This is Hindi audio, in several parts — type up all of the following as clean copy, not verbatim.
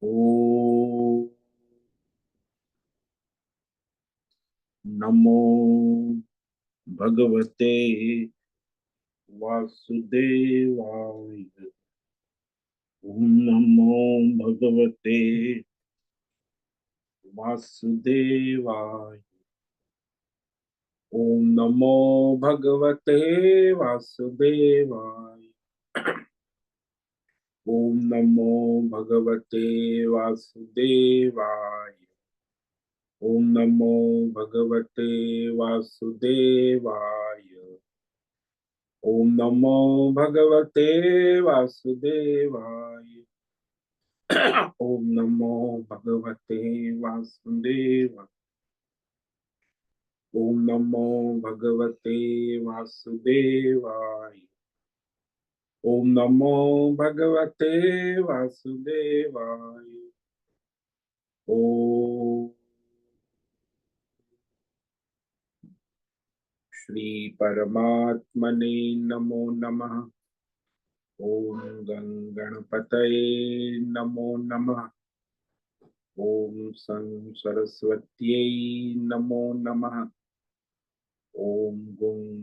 ओ नमो भगवते वासुदेवाय। ओम नमो भगवते वासुदेवाय। ओम नमो भगवते वासुदेवाय। ओम नमो भगवते वासुदेवाय। ओम नमो भगवते वासुदेवाय। ओम नमो भगवते वासुदेवाय। ओम नमो भगवते वासुदेवाय। ओम नमो भगवते वासुदेवाय। ओम नमो भगवते वासुदेवाय। ओम श्री परमात्मने नमो नमः। ओम गणपतये नमो नमः। ओम सं सरस्वत्यै नमो नमः। ओम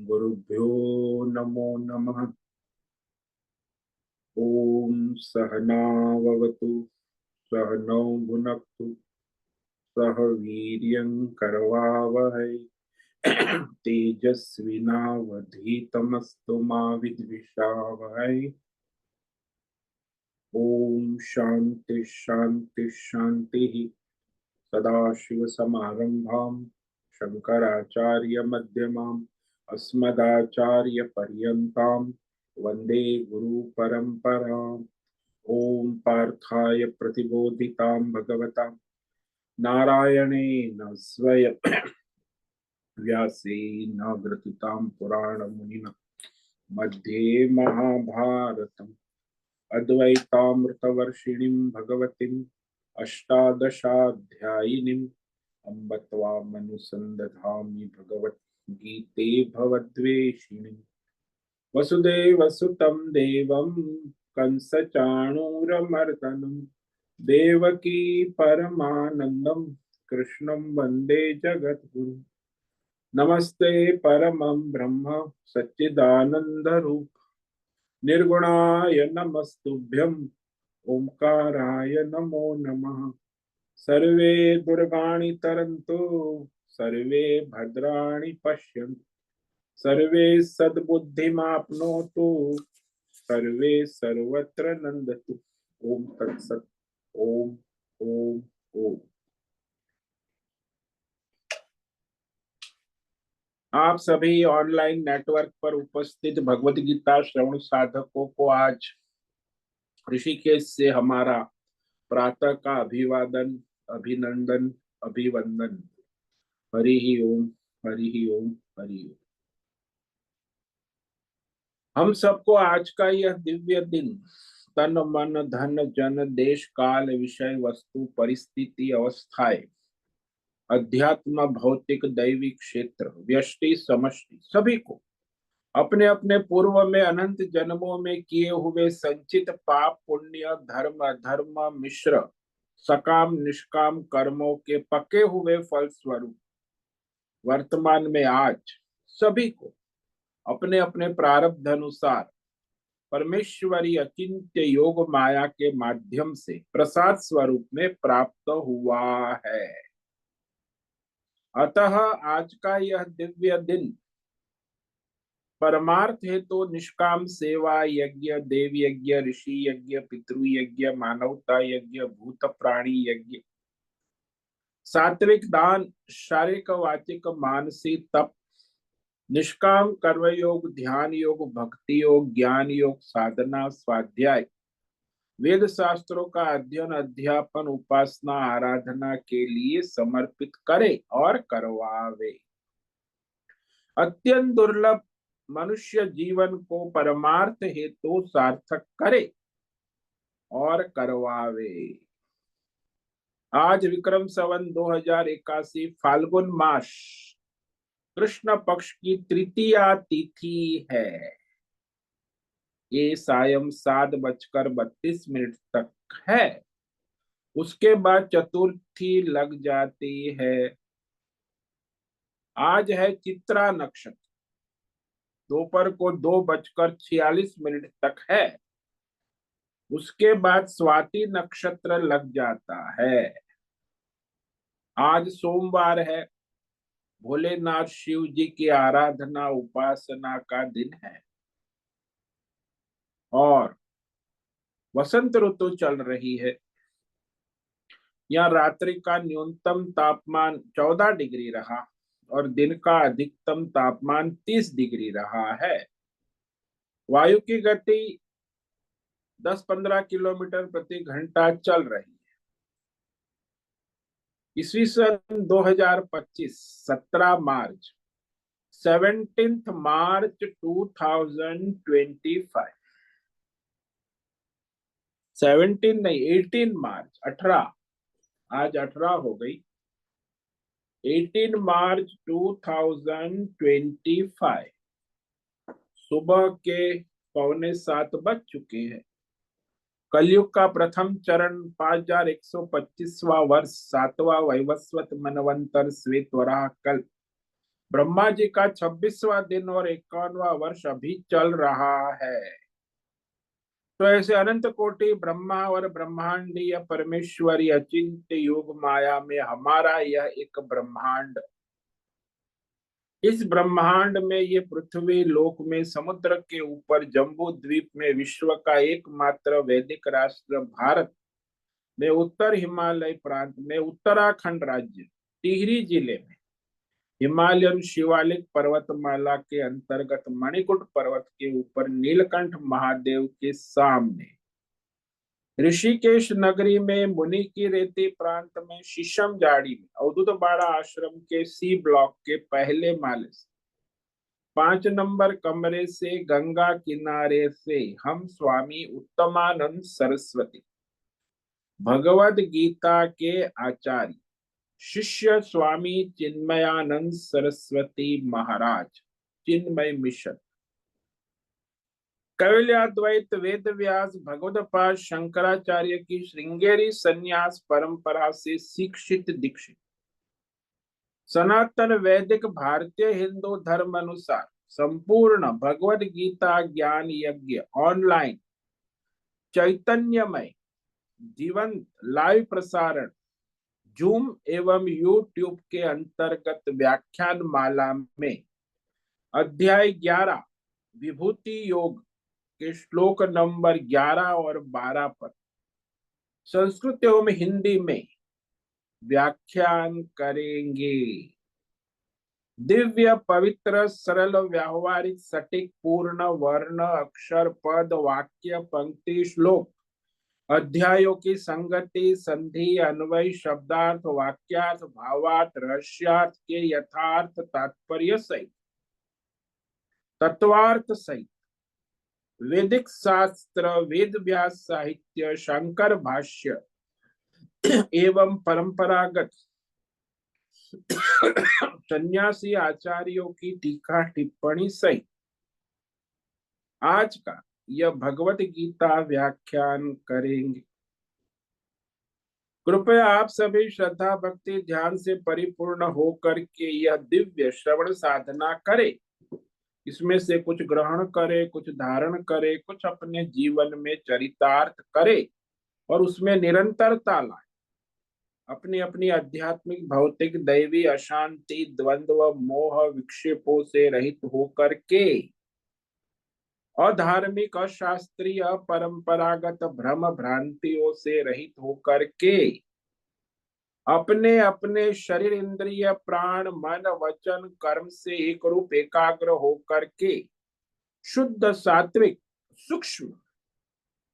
गुरुभ्यो नमो नमः। ओम सहनाववतु सहनौ भुनक्तु सह वीर्यं करवावहै तेजस्विनावधीतमस्तु मा विद्विषावहै। ओम शांति शांति शांति। सदाशिव समारंभां शंकराचार्य मध्यमाम् अस्मदाचार्य पर्यन्तां वंदे गुरु परंपराम्। ओम पार्थाय प्रतिबोधितां भगवता नारायणेन स्वयं व्यासेन ग्रथितां पुराणमुनिना मध्ये महाभारतम् अद्वैतामृतवर्षिणीं भगवतीम् अष्टादशाध्यायिनीम् अम्ब त्वामनुसन्दधामि भगवद्गीते भवद्वेषिणीम्। वसुदेवसुतं देवं कंसचाणूरमर्दनं देवकी परमानन्दं कृष्णं वन्दे जगद्गुरुं। नमस्ते परमं ब्रह्म सच्चिदानन्दरूप निर्गुणाय नमस्तुभ्यं ओंकाराय नमो नमः। सर्वे दुर्गाणि तरन्तु सर्वे भद्राणि पश्यन्तु सर्वे सद्बुद्धिमाप्नोतु सर्वे सर्वत्र नंदतु। ओम तत्सत। ओम ओम ओम। आप सभी ऑनलाइन नेटवर्क पर उपस्थित भगवत गीता श्रवण साधकों को आज ऋषिकेश से हमारा प्रातः का अभिवादन अभिनंदन अभिवंदन। हरि ही ओम हरि ही ओम हरि ओम। हम सबको आज का यह दिव्य दिन तन मन धन जन देश काल विषय वस्तु परिस्थिति अवस्थाएं अध्यात्म भौतिक दैविक क्षेत्र व्यष्टि समष्टि सभी को अपने अपने पूर्व में अनंत जन्मों में किए हुए संचित पाप पुण्य धर्म अधर्म मिश्र सकाम निष्काम कर्मों के पके हुए फल स्वरूप वर्तमान में आज सभी को अपने अपने प्रारब्ध अनुसार परमेश्वरी अचिंत्य योग माया के माध्यम से प्रसाद स्वरूप में प्राप्त हुआ है। अतः आज का यह दिव्य दिन परमार्थ है तो निष्काम सेवा यज्ञ देव यज्ञ ऋषि यज्ञ पितृ यज्ञ मानवता यज्ञ भूत प्राणी यज्ञ सात्विक दान शारीरिक वाचिक मानसिक तप निष्काम कर्मयोग ध्यान योग भक्ति योग ज्ञान योग साधना स्वाध्याय वेद शास्त्रों का अध्ययन अध्यापन उपासना आराधना के लिए समर्पित करे और करवावे। अत्यंत दुर्लभ मनुष्य जीवन को परमार्थ हेतु सार्थक करे और करवावे। आज विक्रम संवत 2081 फाल्गुन मास कृष्ण पक्ष की तृतीया तिथि है। ये सायं 7:32 तक है। उसके बाद चतुर्थी लग जाती है। आज है चित्रा नक्षत्र, दोपहर को 2:46 तक है। उसके बाद स्वाति नक्षत्र लग जाता है। आज सोमवार है, भोलेनाथ शिव जी की आराधना उपासना का दिन है और वसंत ऋतु चल रही है। यहाँ रात्रि का न्यूनतम तापमान 14 डिग्री रहा और दिन का अधिकतम तापमान 30 डिग्री रहा है। वायु की गति 10-15 किलोमीटर प्रति घंटा चल रही है। ईस्वी सन 2025 17 मार्च 17 मार्च 2025, 17 नहीं 18 मार्च 18, आज 18 हो गई। 18 मार्च 2025 सुबह के 6:45 बज चुके हैं। कलयुग का प्रथम चरण 5125वां वर्ष, 7वां वैवस्वत मनवंतर श्वेत वराह कल्प, ब्रह्मा जी का 26वां दिन और 51वां वर्ष अभी चल रहा है। तो ऐसे अनंत कोटि ब्रह्मा और ब्रह्मांडीय परमेश्वरी अचिंत्य योग माया में हमारा यह एक ब्रह्मांड, इस ब्रह्मांड में ये पृथ्वी लोक में समुद्र के ऊपर जम्बू द्वीप में विश्व का एकमात्र वैदिक राष्ट्र भारत में उत्तर हिमालय प्रांत में उत्तराखंड राज्य टिहरी जिले में हिमालयन शिवालिक पर्वतमाला के अंतर्गत मणिकूट पर्वत के ऊपर नीलकंठ महादेव के सामने ऋषिकेश नगरी में मुनि की रेती प्रांत में शीशम झाड़ी में अवधूत बाड़ा आश्रम के सी ब्लॉक के पहले माले से 5 नंबर कमरे से गंगा किनारे से हम स्वामी उत्तमानंद सरस्वती भगवद गीता के आचार्य शिष्य स्वामी चिन्मयानंद सरस्वती महाराज चिन्मय मिशन कैवल्याद्वैत वेद व्यास भगवदपाद शंकराचार्य की श्रृंगेरी संन्यास परंपरा से शिक्षित दीक्षित सनातन वैदिक भारतीय हिंदू धर्म अनुसार संपूर्ण भगवद गीता ज्ञान यज्ञ ऑनलाइन चैतन्यमय जीवंत लाइव प्रसारण जूम एवं यूट्यूब के अंतर्गत व्याख्यान माला में अध्याय 11 विभूति योग के श्लोक नंबर 11 और 12 पर संस्कृत एवं हिंदी में व्याख्यान करेंगे। दिव्य पवित्र सरल व्यावहारिक सटीक पूर्ण वर्ण अक्षर पद वाक्य पंक्ति श्लोक अध्यायों की संगति संधि अन्वय शब्दार्थ वाक्यार्थ भावार्थ रहस्यार्थ के यथार्थ तात्पर्य सहित तत्वार्थ सहित वैदिक शास्त्र वेद व्यास साहित्य शंकर भाष्य एवं परंपरागत सन्यासी आचार्यों की टीका टिप्पणी सहित आज का यह भगवत गीता व्याख्यान करेंगे। कृपया आप सभी श्रद्धा भक्ति ध्यान से परिपूर्ण होकर के यह दिव्य श्रवण साधना करें। इसमें से कुछ ग्रहण करे, कुछ धारण करे, कुछ अपने जीवन में चरितार्थ करे और उसमें निरंतरता लाए। अपनी अपनी आध्यात्मिक भौतिक दैवी अशांति द्वंद्व मोह विक्षेपों से रहित होकर के अधार्मिक अशास्त्रीय परंपरागत भ्रम भ्रांतियों से रहित होकर के अपने अपने शरीर इंद्रिय प्राण मन वचन कर्म से एक रूप एकाग्र होकर के शुद्ध सात्विक सूक्ष्म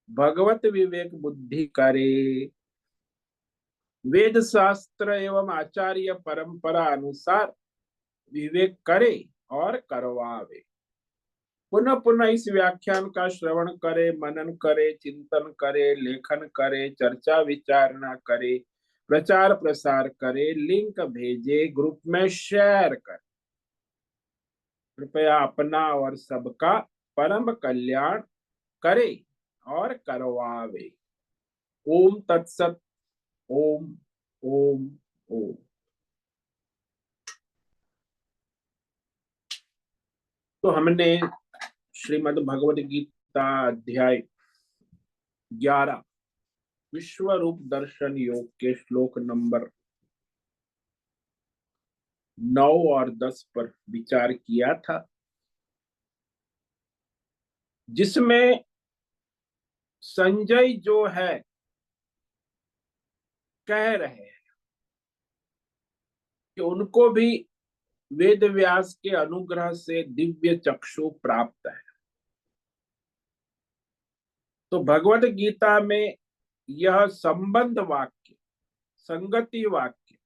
भगवत विवेक बुद्धि करे, वेद शास्त्र एवं आचार्य परंपरा अनुसार विवेक करे और करवावे। पुनः पुनः इस व्याख्यान का श्रवण करे, मनन करे, चिंतन करे, लेखन करे, चर्चा विचारणा करे, प्रचार प्रसार करे, लिंक भेजे, ग्रुप में शेयर करे। कृपया अपना और सबका परम कल्याण करे और करवावे। ओम तत्सत। ओम ओम ओम। तो हमने श्रीमद् भगवद गीता अध्याय 11 विश्व रूप दर्शन योग के श्लोक नंबर 9 और 10 पर विचार किया था, जिसमें संजय जो है कह रहे हैं कि उनको भी वेद व्यास के अनुग्रह से दिव्य चक्षु प्राप्त है। तो भगवत गीता में यह संबंध वाक्य, संगति वाक्य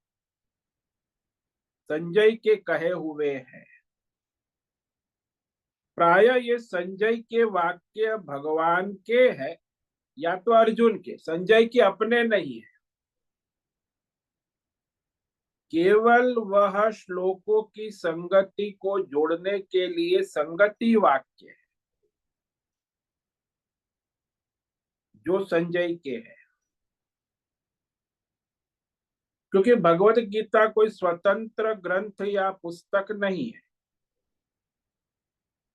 संजय के कहे हुए हैं। प्राय ये संजय के वाक्य भगवान के हैं या तो अर्जुन के, संजय के अपने नहीं है। केवल वह श्लोकों की संगति को जोड़ने के लिए संगति वाक्य है जो संजय के है। क्योंकि भगवत गीता कोई स्वतंत्र ग्रंथ या पुस्तक नहीं है,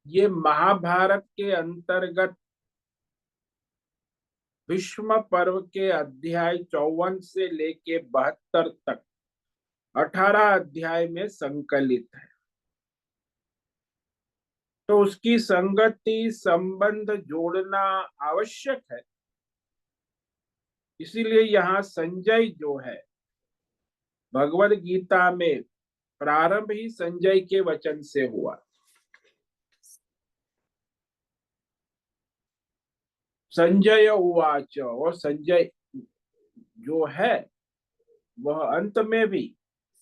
ये महाभारत के अंतर्गत भीष्म पर्व के अध्याय 54 से लेके 72 तक 18 अध्याय में संकलित है। तो उसकी संगति संबंध जोड़ना आवश्यक है। इसीलिए यहाँ संजय जो है, भगवद गीता में प्रारंभ ही संजय के वचन से हुआ। संजय उवाच, और संजय जो है वह अंत में भी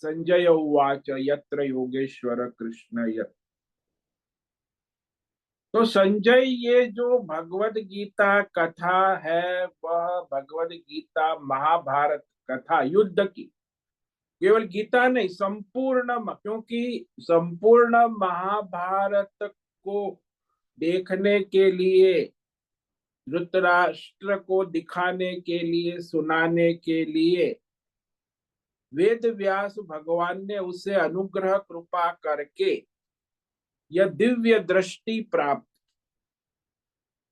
संजय उवाच यत्र योगेश्वर कृष्ण यत्र। तो संजय ये जो भगवद गीता कथा है वह भगवद गीता महाभारत कथा युद्ध की, केवल गीता नहीं संपूर्ण, क्योंकि संपूर्ण महाभारत को देखने के लिए, धृतराष्ट्र को दिखाने के लिए, सुनाने के लिए वेद व्यास भगवान ने उसे अनुग्रह कृपा करके यह दिव्य दृष्टि प्राप्त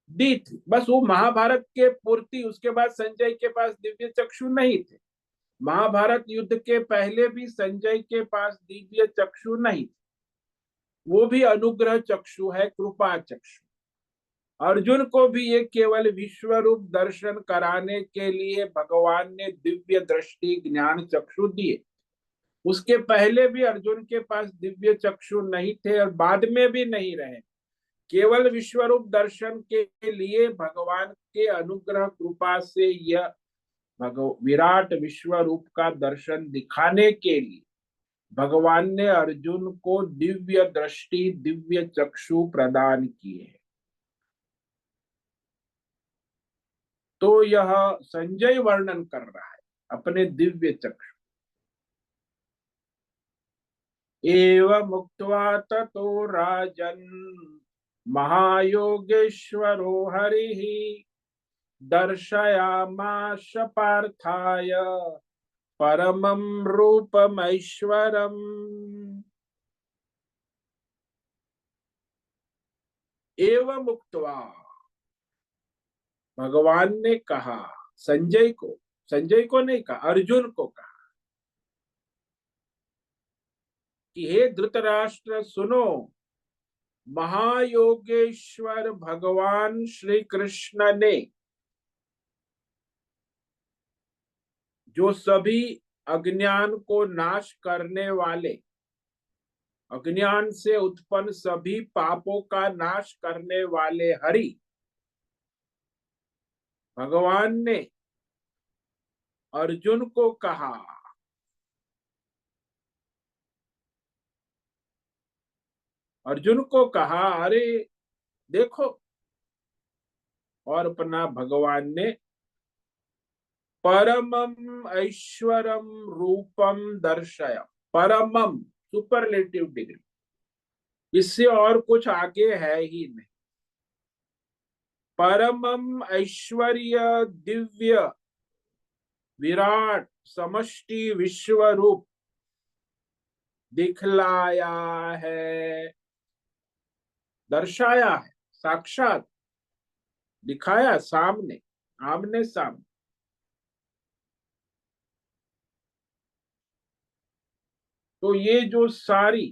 दी थी। बस वो महाभारत के पूर्ति, उसके बाद संजय के पास दिव्य चक्षु नहीं थे। महाभारत युद्ध के पहले भी संजय के पास दिव्य चक्षु नहीं थे, वो भी अनुग्रह चक्षु है, कृपा चक्षु। अर्जुन को भी ये केवल विश्व रूप दर्शन कराने के लिए भगवान ने दिव्य दृष्टि ज्ञान चक्षु दिए। उसके पहले भी अर्जुन के पास दिव्य चक्षु नहीं थे और बाद में भी नहीं रहे। केवल विश्व रूप दर्शन के लिए भगवान के अनुग्रह कृपा से यह विराट विश्व रूप का दर्शन दिखाने के लिए भगवान ने अर्जुन को दिव्य दृष्टि, दिव्य चक्षु प्रदान किए। तो यह संजय वर्णन कर रहा है अपने दिव्य चक्षु। एवं मुक्त्वा ततो राजन महायोगेश्वरो हरिः दर्शयामास पार्थाय परमं रूपमैश्वरम्। एवं मुक्त्वा, भगवान ने कहा संजय को नहीं कहा, अर्जुन को कहा कि हे धृतराष्ट्र सुनो, महायोगेश्वर भगवान श्री कृष्ण ने जो सभी अज्ञान को नाश करने वाले, अज्ञान से उत्पन्न सभी पापों का नाश करने वाले हरि भगवान ने अर्जुन को कहा, अर्जुन को कहा अरे देखो, और अपना भगवान ने परमम ऐश्वरम रूपम दर्शय, परमम सुपरलेटिव डिग्री, इससे और कुछ आगे है ही नहीं। परमम ऐश्वर्य दिव्य विराट समष्टि विश्व रूप दिखलाया है, दर्शाया है, साक्षात दिखाया, सामने, आमने सामने। तो ये जो सारी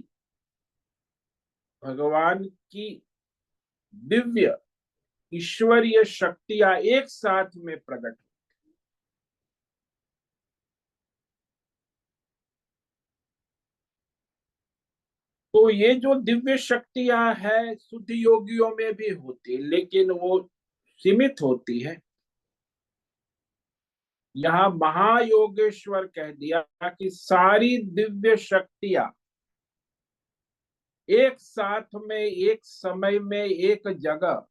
भगवान की दिव्य ईश्वरीय शक्तियां एक साथ में प्रकट, तो ये जो दिव्य शक्तियां है शुद्ध योगियों में भी होती है, लेकिन वो सीमित होती है। यहाँ महायोगेश्वर कह दिया कि सारी दिव्य शक्तियां एक साथ में, एक समय में, एक जगह,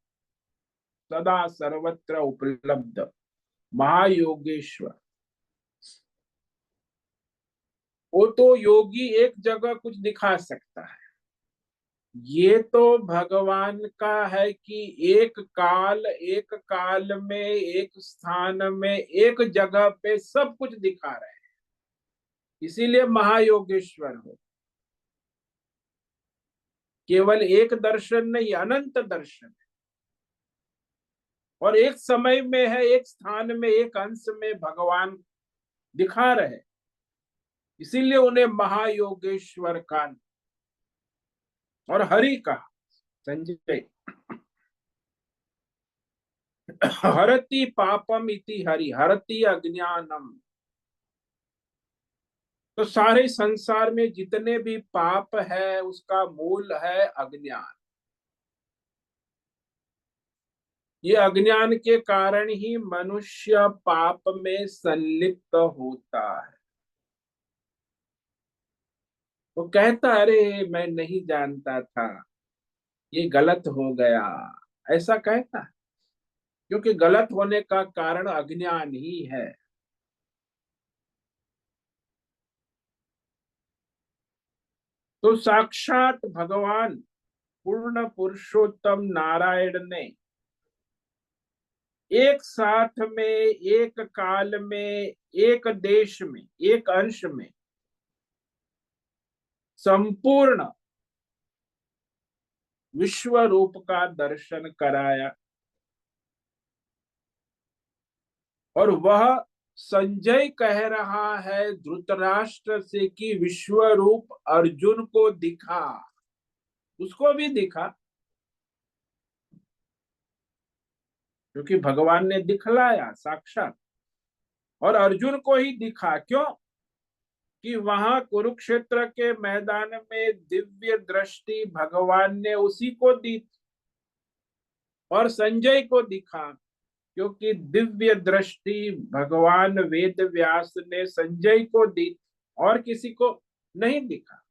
सदा सर्वत्र उपलब्ध महायोगेश्वर। वो तो योगी एक जगह कुछ दिखा सकता है, ये तो भगवान का है कि एक काल में, एक स्थान में, एक जगह पे सब कुछ दिखा रहे हैं, इसीलिए महायोगेश्वर हो। केवल एक दर्शन नहीं, अनंत दर्शन है, और एक समय में है, एक स्थान में, एक अंश में भगवान दिखा रहे, इसीलिए उन्हें महायोगेश्वर का और हरि कहा। संजय, हरति पापम इति हरि, हरति अज्ञानम। तो सारे संसार में जितने भी पाप है उसका मूल है अज्ञान। ये अज्ञान के कारण ही मनुष्य पाप में संलिप्त होता है। वो कहता अरे मैं नहीं जानता था, ये गलत हो गया, ऐसा कहता है, क्योंकि गलत होने का कारण अज्ञान ही है। तो साक्षात भगवान पूर्ण पुरुषोत्तम नारायण ने एक साथ में, एक काल में, एक देश में, एक अंश में संपूर्ण विश्व रूप का दर्शन कराया, और वह संजय कह रहा है धृतराष्ट्र से कि विश्व रूप अर्जुन को दिखा, उसको भी दिखा, क्योंकि भगवान ने दिखलाया साक्षात, और अर्जुन को ही दिखा। क्यों? कि वहां कुरुक्षेत्र के मैदान में दिव्य दृष्टि भगवान ने उसी को दी, और संजय को दिखा, क्योंकि दिव्य दृष्टि भगवान वेद व्यास ने संजय को दी, और किसी को नहीं दिखा।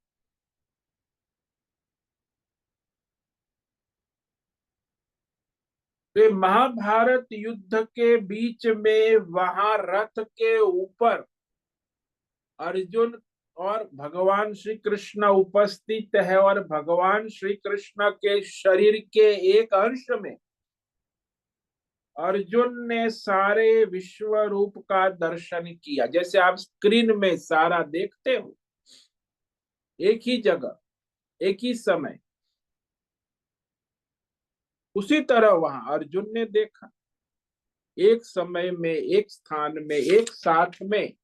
तो महाभारत युद्ध के बीच में वहां रथ के ऊपर अर्जुन और भगवान श्री कृष्ण उपस्थित है, और भगवान श्री कृष्ण के शरीर के एक अंश में अर्जुन ने सारे विश्व रूप का दर्शन किया। जैसे आप स्क्रीन में सारा देखते हो, एक ही जगह, एक ही समय, उसी तरह वहां अर्जुन ने देखा, एक समय में, एक स्थान में, एक साथ में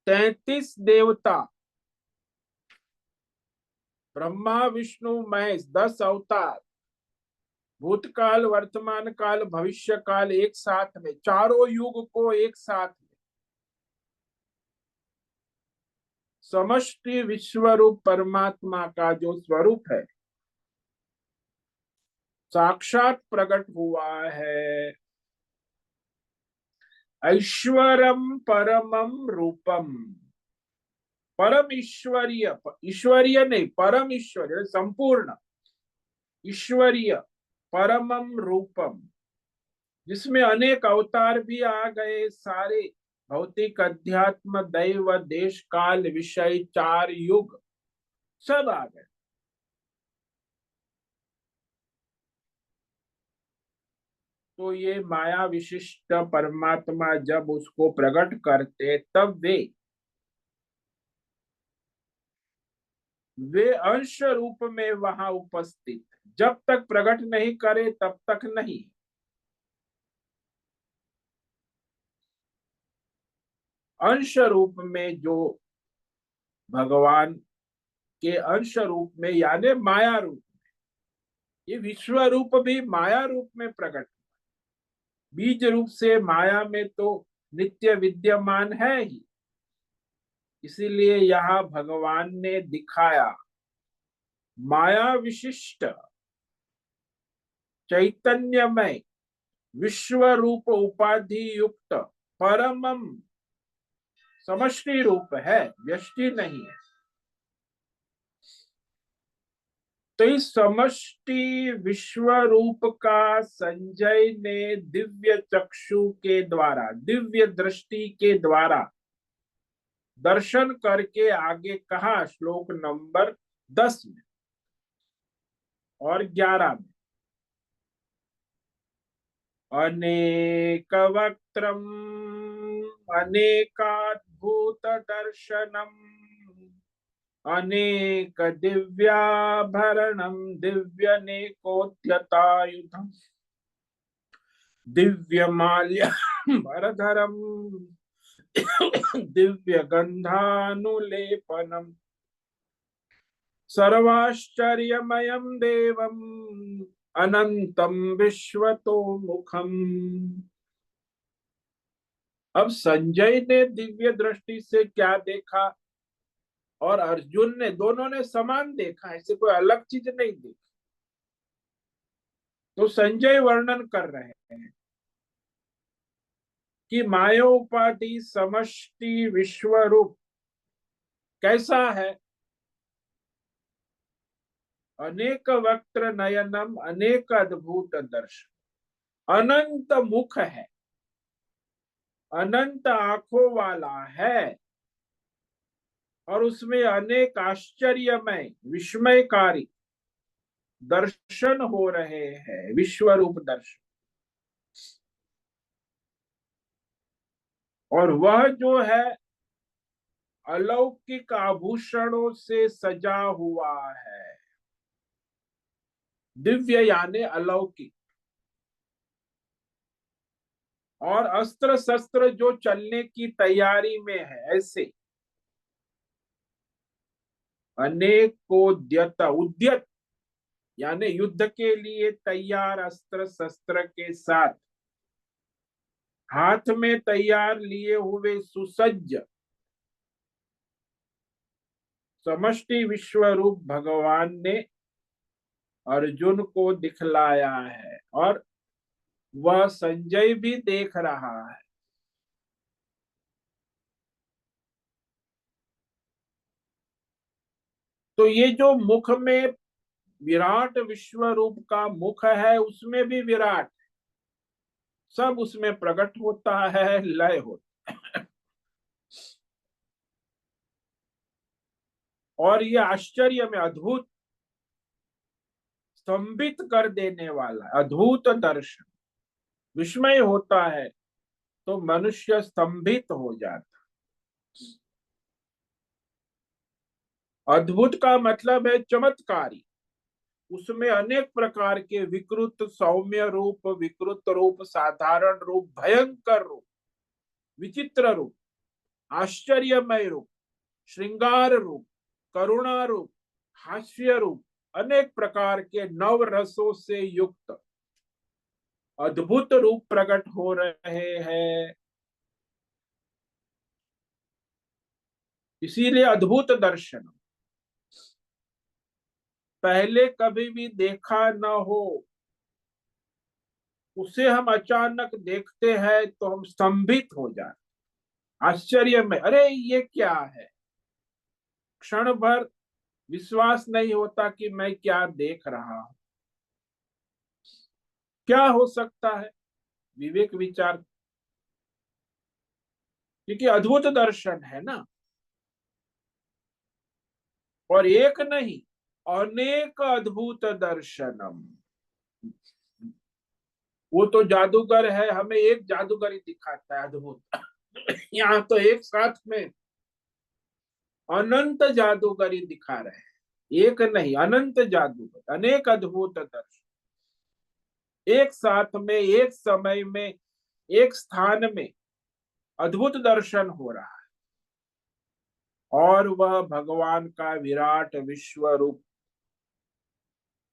33 देवता, ब्रह्मा विष्णु महेश, 10 अवतार, भूतकाल वर्तमान काल भविष्य काल, एक साथ में, चारों युग को एक साथ में समष्टि विश्व रूप परमात्मा का जो स्वरूप है साक्षात प्रकट हुआ है। ऐश्वरम परमम रूपम, परम ईश्वरीय, ईश्वरीय नहीं, परम ईश्वरीय, संपूर्ण ईश्वरीय, परमम रूपम, जिसमें अनेक अवतार भी आ गए, सारे भौतिक अध्यात्म दैव देश काल विषय 4 युग सब आ गए। तो ये माया विशिष्ट परमात्मा जब उसको प्रकट करते तब वे अंश रूप में वहां उपस्थित, जब तक प्रकट नहीं करे तब तक नहीं। अंश रूप में जो भगवान के अंश रूप में यानी माया रूप, ये विश्व रूप भी माया रूप में प्रकट, बीज रूप से माया में तो नित्य विद्यमान है ही। इसीलिए यहाँ भगवान ने दिखाया माया विशिष्ट चैतन्यमय विश्व रूप उपाधि युक्त परमम समष्टि रूप है, व्यष्टि नहीं है। तो इस समष्टि विश्व रूप का संजय ने दिव्य चक्षु के द्वारा, दिव्य दृष्टि के द्वारा दर्शन करके आगे कहा श्लोक नंबर 10 में और 11 में, अनेक वक्त्रम अनेकाद्भुत दर्शनम अनेक दिव्याभरणम दिव्यनेकोद्यतायुधम दिव्यमाल्यम्बरधरम दिव्य गंधानुलेपनम सर्वाश्चर्यमयम देवम अनंतम विश्वतोमुखम। अब संजय ने दिव्य दृष्टि से क्या देखा और अर्जुन ने, दोनों ने समान देखा, ऐसे कोई अलग चीज नहीं देखी। तो संजय वर्णन कर रहे हैं कि मायोपाधि समष्टि विश्व रूप कैसा है। अनेक वक्त्र नयनम अनेक अद्भुत दर्शन, अनंत मुख है, अनंत आंखों वाला है और उसमें अनेक आश्चर्यमय विस्मयकारी दर्शन हो रहे हैं, विश्व रूप दर्शन। और वह जो है अलौकिक आभूषणों से सजा हुआ है। दिव्य यानी अलौकिक, और अस्त्र शस्त्र जो चलने की तैयारी में है ऐसे। अनेकोद्यत, उद्यत यानी युद्ध के लिए तैयार अस्त्र शस्त्र के साथ हाथ में तैयार लिए हुए सुसज्ज समष्टि विश्व रूप भगवान ने अर्जुन को दिखलाया है और वह संजय भी देख रहा है। तो ये जो मुख में विराट विश्व रूप का मुख है, उसमें भी विराट सब उसमें प्रकट होता है, लय होता है। और ये आश्चर्य में अद्भुत, स्तंभित कर देने वाला अद्भुत दर्शन, विस्मय होता है तो मनुष्य स्तंभित हो जाता। अद्भुत का मतलब है चमत्कारी, उसमें अनेक प्रकार के विकृत सौम्य रूप, विकृत रूप, साधारण रूप, भयंकर रूप, विचित्र रूप, आश्चर्यमय रूप, श्रृंगार रूप, करुणा रूप, हास्य रूप, अनेक प्रकार के नव रसों से युक्त अद्भुत रूप प्रकट हो रहे हैं। इसीलिए अद्भुत दर्शन, पहले कभी भी देखा न हो उसे हम अचानक देखते हैं तो हम स्तंभित हो जाते, आश्चर्य में, अरे ये क्या है। क्षण भर विश्वास नहीं होता कि मैं क्या देख रहा हूं, क्या हो सकता है। विवेक विचार, क्योंकि अद्भुत दर्शन है ना। और एक नहीं, अनेक अद्भुत दर्शनम। वो तो जादूगर है, हमें एक जादूगर ही दिखाता है अद्भुत। यहाँ तो एक साथ में अनंत जादूगरी दिखा रहे हैं, एक नहीं अनंत जादूगर, अनेक अद्भुत दर्शन एक साथ में, एक समय में, एक स्थान में अद्भुत दर्शन हो रहा है। और वह भगवान का विराट विश्व रूप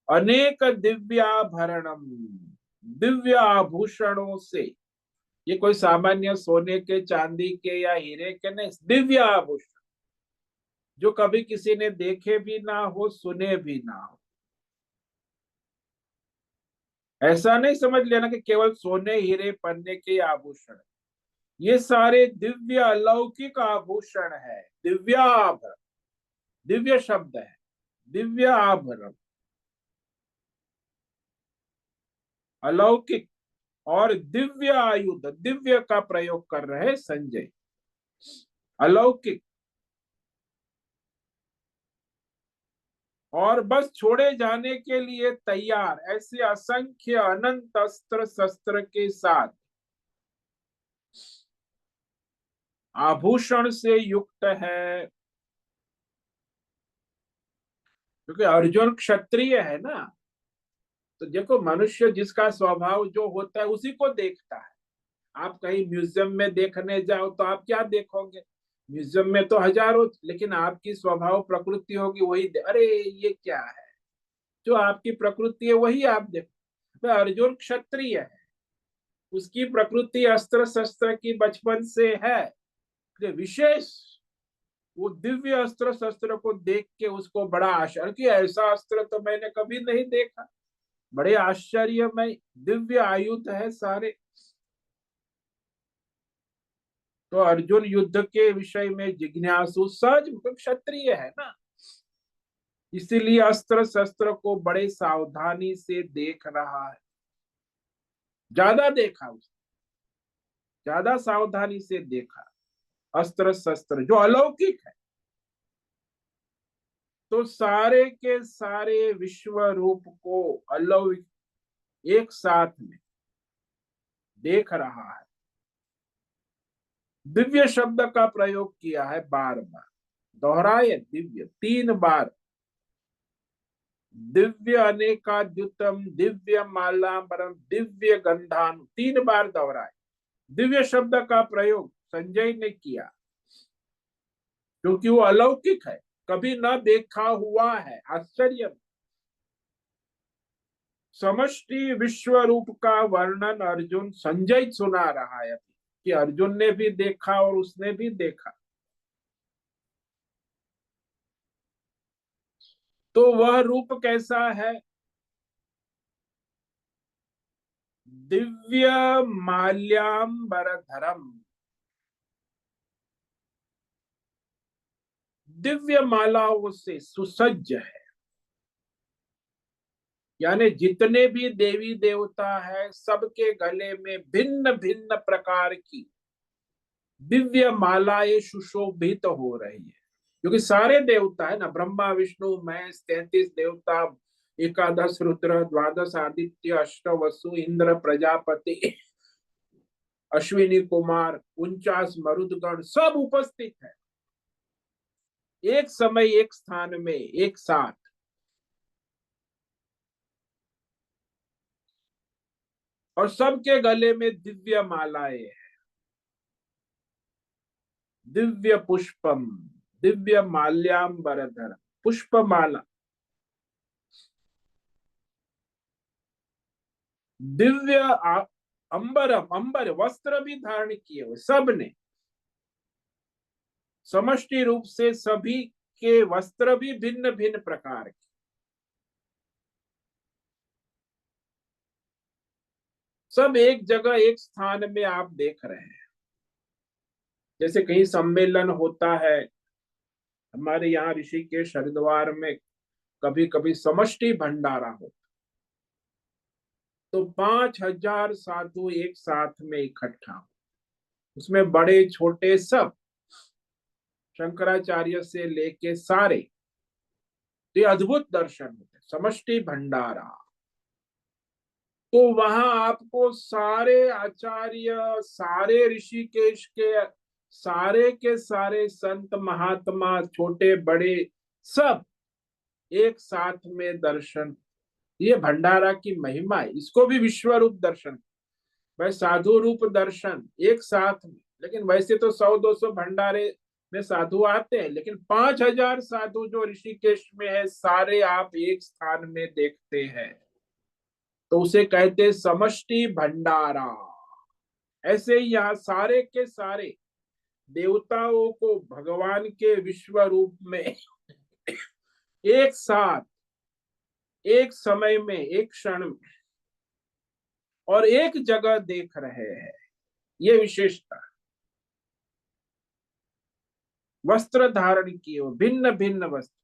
अनेक दिव्याभरणम, दिव्य आभूषणों से, ये कोई सामान्य सोने के, चांदी के या हीरे के नहीं, दिव्य आभूषण जो कभी किसी ने देखे भी ना हो, सुने भी ना हो। ऐसा नहीं समझ लेना कि केवल सोने हीरे पन्ने के आभूषण, ये सारे दिव्य अलौकिक आभूषण है। दिव्याभरण, दिव्य शब्द है, दिव्य आभरण, अलौकिक और दिव्य आयुध, दिव्य का प्रयोग कर रहे संजय। अलौकिक और बस छोड़े जाने के लिए तैयार, ऐसे असंख्य अनंत अस्त्र शस्त्र के साथ आभूषण से युक्त है। क्योंकि अर्जुन क्षत्रिय है ना, तो देखो मनुष्य जिसका स्वभाव जो होता है उसी को देखता है। आप कहीं म्यूजियम में देखने जाओ तो आप क्या देखोगे? म्यूजियम में तो हजारों, लेकिन आपकी स्वभाव प्रकृति होगी वही अरे ये क्या है, जो आपकी प्रकृति है वही आप देखो। तो अर्जुन क्षत्रिय है, उसकी प्रकृति अस्त्र शस्त्र की बचपन से है, विशेष वो दिव्य अस्त्र शस्त्र को देख के उसको बड़ा आश्चर्य कि ऐसा अस्त्र तो मैंने कभी नहीं देखा, बड़े आश्चर्यमय दिव्य आयुध है सारे। तो अर्जुन युद्ध के विषय में जिज्ञासु, सहज क्षत्रिय है ना, इसीलिए अस्त्र शस्त्र को बड़े सावधानी से देख रहा है। ज्यादा देखा उसने, ज्यादा सावधानी से देखा अस्त्र शस्त्र जो अलौकिक है। तो सारे के सारे विश्व रूप को अलौकिक एक साथ में देख रहा है। दिव्य शब्द का प्रयोग किया है, बार बार दोहराए, दिव्य 3 बार। दिव्य अनेकाद्युतम, दिव्य मालांबरम, दिव्य गंधानु, 3 बार दोहराए। दिव्य शब्द का प्रयोग संजय ने किया क्योंकि वो अलौकिक है, कभी न देखा हुआ है, आश्चर्य। समष्टि विश्व रूप का वर्णन अर्जुन संजय सुना रहा है अभी, कि अर्जुन ने भी देखा और उसने भी देखा। तो वह रूप कैसा है? दिव्य माल्याम्बरधरम, दिव्य मालाओं से सुसज्ज है। यानी जितने भी देवी देवता है सबके गले में भिन्न भिन्न प्रकार की दिव्य मालाएं सुशोभित हो रही है। क्योंकि सारे देवता है ना, ब्रह्मा विष्णु महेश, 33 देवता, 11 रुद्र, 12 आदित्य, अष्ट वसु, इंद्र प्रजापति, अश्विनी कुमार, 49 मरुदगण, सब उपस्थित है एक समय एक स्थान में एक साथ। और सबके गले में दिव्य मालाएं हैं, दिव्य पुष्पम, दिव्य माल्याम्बरधर, पुष्पमाला, दिव्य अंबरम, अंबर वस्त्र भी धारण किए हुए सबने, समष्टि रूप से सभी के वस्त्र भी भिन्न भिन्न प्रकार के, सब एक जगह एक स्थान में आप देख रहे हैं। जैसे कहीं सम्मेलन होता है, हमारे यहाँ ऋषिकेश हरिद्वार में कभी कभी समष्टि भंडारा हो, तो 5,000 साधु एक साथ में इकट्ठा हो, उसमें बड़े छोटे सब, शंकराचार्य से लेके सारे। तो ये अद्भुत दर्शन होते, समष्टि भंडारा। तो वहां आपको सारे आचार्य, सारे ऋषिकेश के सारे संत महात्मा, छोटे बड़े, सब एक साथ में दर्शन। ये भंडारा की महिमा है, इसको भी विश्व रूप दर्शन, भाई साधु रूप दर्शन एक साथ में। लेकिन वैसे तो 100-200 भंडारे में साधु आते हैं, लेकिन 5,000 साधु जो ऋषिकेश में है, सारे आप एक स्थान में देखते हैं, तो उसे कहते हैं समष्टि भंडारा। ऐसे ही यहाँ सारे के सारे देवताओं को भगवान के विश्व रूप में एक साथ, एक समय में, एक क्षण में और एक जगह देख रहे हैं, ये विशेषता। वस्त्र धारण किए हो, भिन्न भिन्न वस्त्र,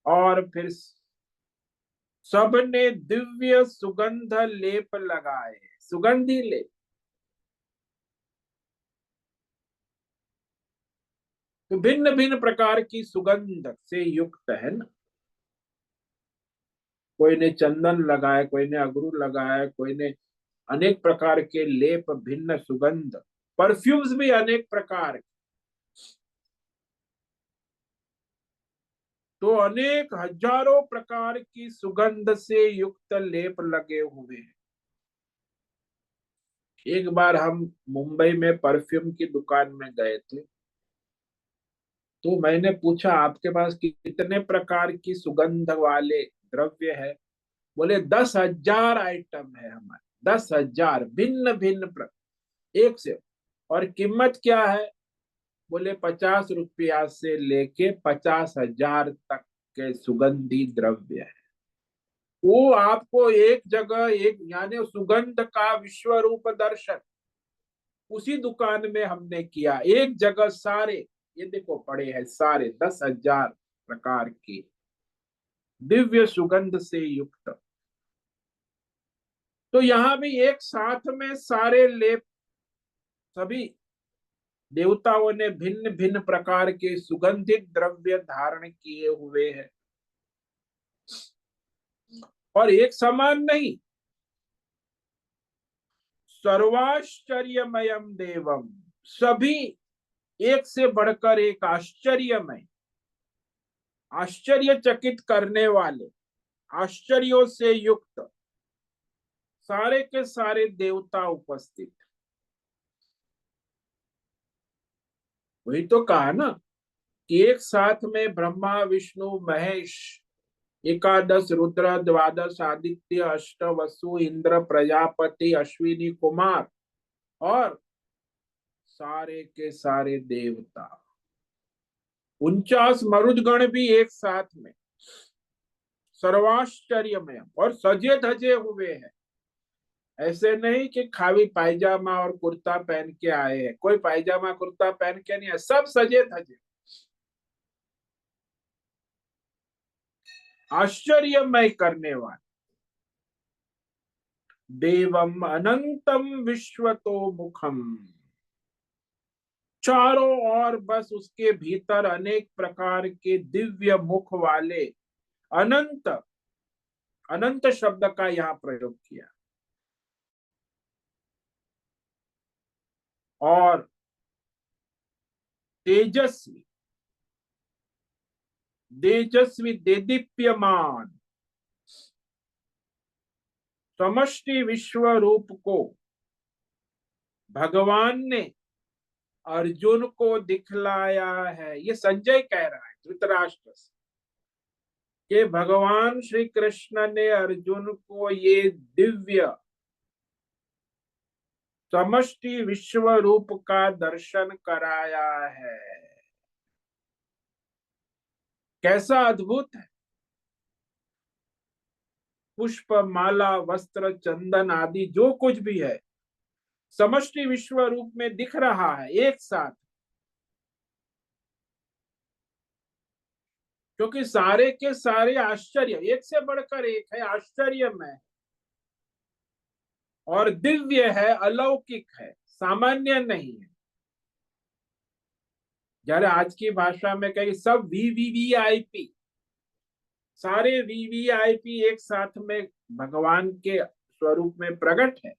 और फिर सबने दिव्य सुगंध लेप लगाए, सुगंधी लेप। तो भिन्न भिन्न प्रकार की सुगंध से युक्त है ना। कोई ने चंदन लगाया, कोई ने अगरू लगाया, कोई ने अनेक प्रकार के लेप, भिन्न सुगंध, परफ्यूम्स भी अनेक प्रकार। तो अनेक हजारों प्रकार की सुगंध से युक्त लेप लगे हुए हैं। एक बार हम मुंबई में परफ्यूम की दुकान में गए थे, तो मैंने पूछा आपके पास कितने प्रकार की सुगंध वाले द्रव्य है। बोले 10,000 आइटम है हमारे, 10,000 भिन्न भिन्न एक से। और कीमत क्या है? बोले 50 रुपया से लेके 50,000 तक के सुगंधी द्रव्य है। वो आपको एक जगह, एक यानी सुगंध का विश्व रूप दर्शन उसी दुकान में हमने किया, एक जगह सारे, ये देखो पड़े हैं सारे 10,000 प्रकार के दिव्य सुगंध से युक्त। तो यहाँ भी एक साथ में सारे लेप, सभी देवताओं ने भिन्न भिन्न प्रकार के सुगंधित द्रव्य धारण किए हुए हैं, और एक समान नहीं। सर्वाश्चर्यमयम देवम, सभी एक से बढ़कर एक आश्चर्यमय, आश्चर्यचकित करने वाले, आश्चर्यों से युक्त सारे के सारे देवता उपस्थित। वही तो कहा ना कि एक साथ में ब्रह्मा विष्णु महेश, एकादश रुद्र, द्वादश आदित्य, अष्ट वसु, इंद्र, प्रजापति, अश्विनी कुमार, और सारे के सारे देवता, 49 मरुदगण भी एक साथ में सर्वाश्चर्यमय और सजे धजे हुए हैं। ऐसे नहीं कि खाली पायजामा और कुर्ता पहन के आए हैं, कोई पायजामा कुर्ता पहन के नहीं है, सब सजे धजे आश्चर्यमय करने वाले। देवम अनंतम विश्वतो मुखम, चारों ओर बस उसके भीतर अनेक प्रकार के दिव्य मुख वाले, अनंत, अनंत शब्द का यहाँ प्रयोग किया। और तेजस्वी, तेजस्वी, देदीप्यमान, समष्टि विश्व रूप को भगवान ने अर्जुन को दिखलाया है। ये संजय कह रहा है धृतराष्ट्र से कि भगवान श्री कृष्ण ने अर्जुन को ये दिव्य समष्टि विश्व रूप का दर्शन कराया है। कैसा अद्भुत है! पुष्प, माला, वस्त्र, चंदन आदि जो कुछ भी है समष्टि विश्व रूप में दिख रहा है एक साथ, क्योंकि सारे के सारे आश्चर्य, एक से बढ़कर एक है, आश्चर्य में और दिव्य है, अलौकिक है, सामान्य नहीं है। जरा आज की भाषा में कही सब वीवीवीआईपी, सारे वीवीआईपी एक साथ में भगवान के स्वरूप में प्रकट है,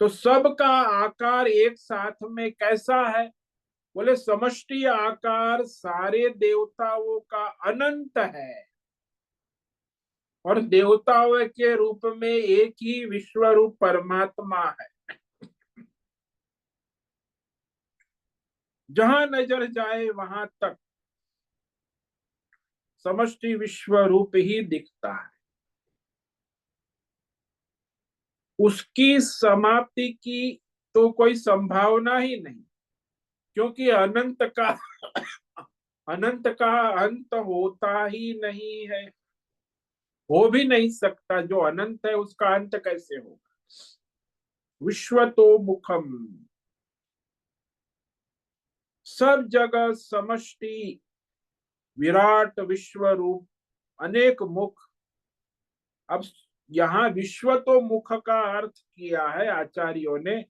तो सबका आकार एक साथ में कैसा है? बोले समष्टि आकार सारे देवताओं का अनंत है, और देवताओं के रूप में एक ही विश्व रूप परमात्मा है। जहां नजर जाए वहां तक समष्टि विश्व रूप ही दिखता है। उसकी समाप्ति की तो कोई संभावना ही नहीं, क्योंकि अनंत का अंत होता ही नहीं है, हो भी नहीं सकता। जो अनंत है उसका अंत कैसे होगा? विश्व तो मुखम, सब जगह समष्टि विराट विश्व रूप, अनेक मुख। अब यहाँ विश्व तो मुख का अर्थ किया है आचार्यों ने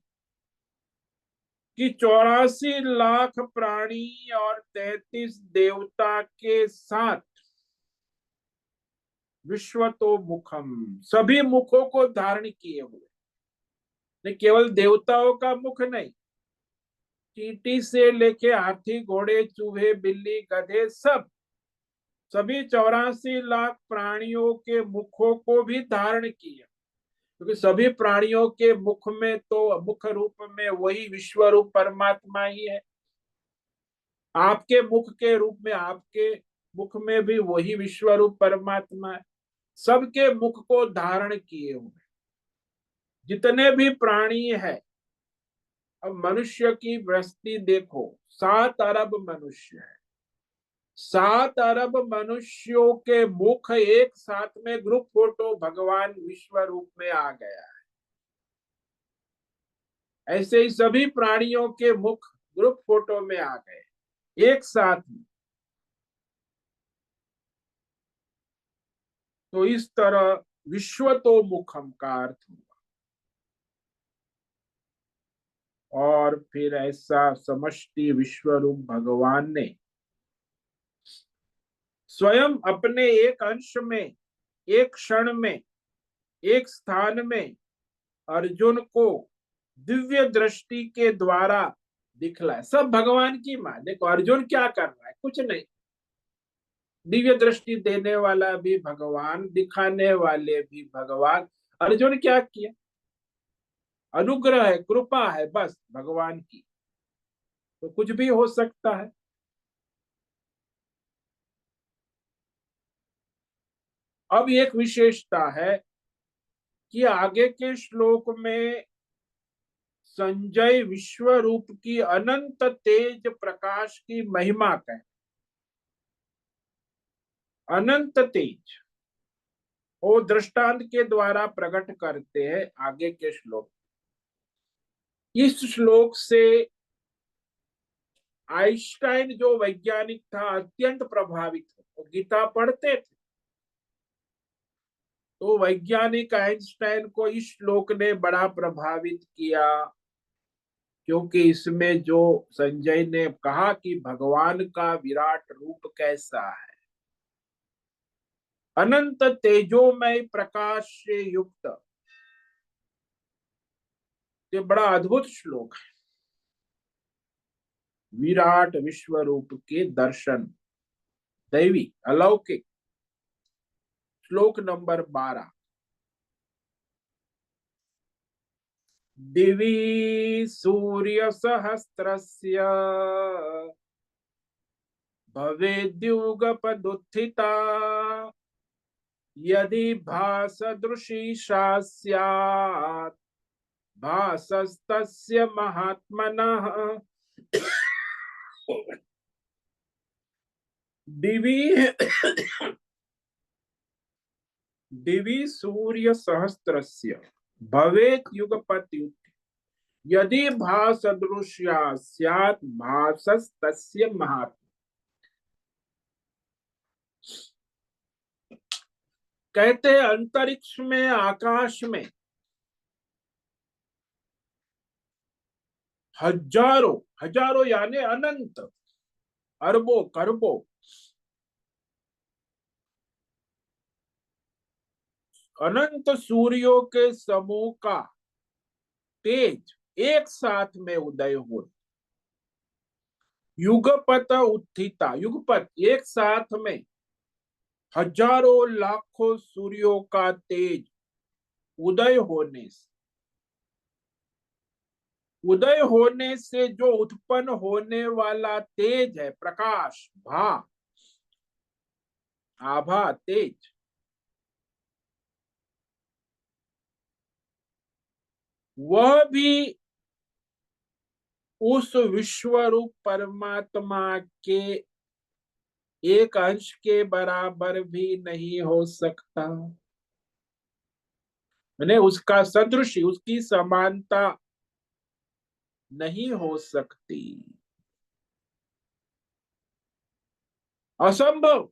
कि 84 लाख प्राणी और 33 देवता के साथ विश्व तो मुखम, सभी मुखों को धारण किए हुए। ने केवल देवताओं का मुख नहीं, चींटी से लेके हाथी घोड़े चूहे बिल्ली गधे सब, सभी 84 लाख प्राणियों के मुखों को भी धारण किया, क्योंकि सभी प्राणियों के मुख में तो मुख रूप में वही विश्व रूप परमात्मा ही है। आपके मुख के रूप में आपके मुख में भी वही विश्व रूप परमात्मा है। सबके मुख को धारण किए हुए जितने भी प्राणी है। अब मनुष्य की वृष्टि देखो, 7 अरब मनुष्य है। 7 अरब मनुष्यों के मुख एक साथ में ग्रुप फोटो भगवान विश्व रूप में आ गया है। ऐसे ही सभी प्राणियों के मुख ग्रुप फोटो में आ गए एक साथ में। तो इस तरह विश्व तो मुखम का अर्थ हुआ। और फिर ऐसा समष्टि विश्व रूप भगवान ने स्वयं अपने एक अंश में, एक क्षण में, एक स्थान में अर्जुन को दिव्य दृष्टि के द्वारा दिखलाए। सब भगवान की मां। देखो अर्जुन क्या कर रहा है, कुछ नहीं। दिव्य दृष्टि देने वाला भी भगवान, दिखाने वाले भी भगवान। अर्जुन क्या किया? अनुग्रह है, कृपा है बस भगवान की, तो कुछ भी हो सकता है। अब एक विशेषता है कि आगे के श्लोक में संजय विश्व रूप की अनंत तेज प्रकाश की महिमा कहे। अनंत तेज वो दृष्टांत के द्वारा प्रकट करते हैं आगे के श्लोक। इस श्लोक से आइंस्टाइन जो वैज्ञानिक था अत्यंत प्रभावित हो। वो गीता पढ़ते थे, तो वैज्ञानिक आइंस्टाइन को इस श्लोक ने बड़ा प्रभावित किया, क्योंकि इसमें जो संजय ने कहा कि भगवान का विराट रूप कैसा है, अनंत तेजोमय प्रकाश से युक्त। ये बड़ा अद्भुत श्लोक है। विराट विश्व रूप के दर्शन, दैवी अलौकिक। श्लोक नंबर 12। दिवि सूर्य सहस्रस्य भवेद्युगपदुत्थिता यदि भासदृशी सा स्यात् भासस्तस्य महात्मनः। दिवि दिवि सूर्य सहस्रस्य भवेत् युगपति यदि भासदृश्या स्यात् भासस्तस्य महात्मा। कहते हैं अंतरिक्ष में, आकाश में हजारों हजारों यानी अनंत, अरबों खरबों अनंत सूर्यों के समूह का तेज एक साथ में उदय हो, युगपत उत्थिता, युगपत एक साथ में हजारों लाखों सूर्यों का तेज उदय होने से जो उत्पन्न होने वाला तेज है, प्रकाश, आभा, तेज, वह भी उस विश्वरूप परमात्मा के एक अंश के बराबर भी नहीं हो सकता। मैंने उसका सदृश, उसकी समानता नहीं हो सकती, असंभव।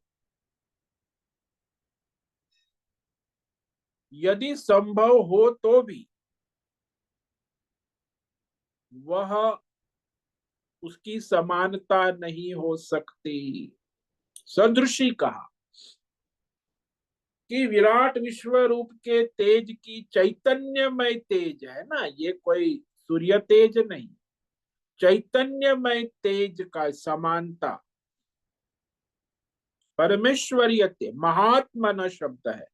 यदि संभव हो तो भी वह, उसकी समानता नहीं हो सकती। सदृशी कहा कि विराट विश्व रूप के तेज की चैतन्यमय तेज है ना, ये कोई सूर्य तेज नहीं, चैतन्यमय तेज का समानता परमेश्वरीय महात्मन शब्द है,